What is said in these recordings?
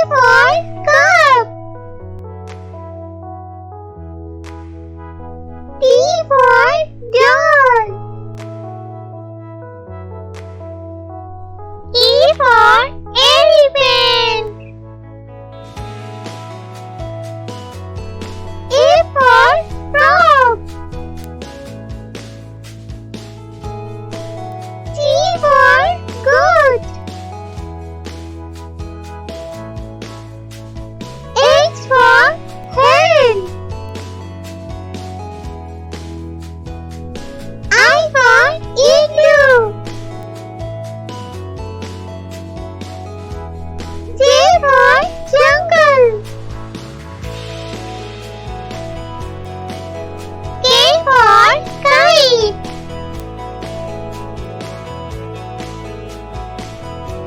for cup. D for doll. E for elephant. F for frog. G for goat. H for hen. I for igloo. J for jungle. K for kite.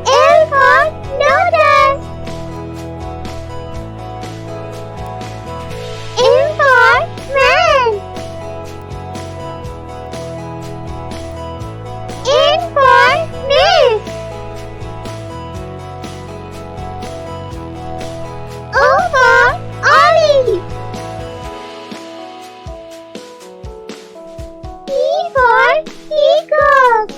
L for lotus. M for man. N for nest. O for olive. P for peacock.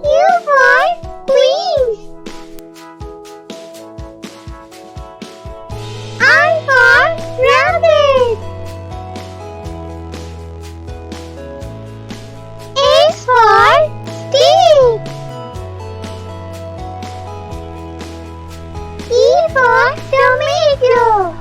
Q for queen. R for rabbit. S for stick. T for tomato.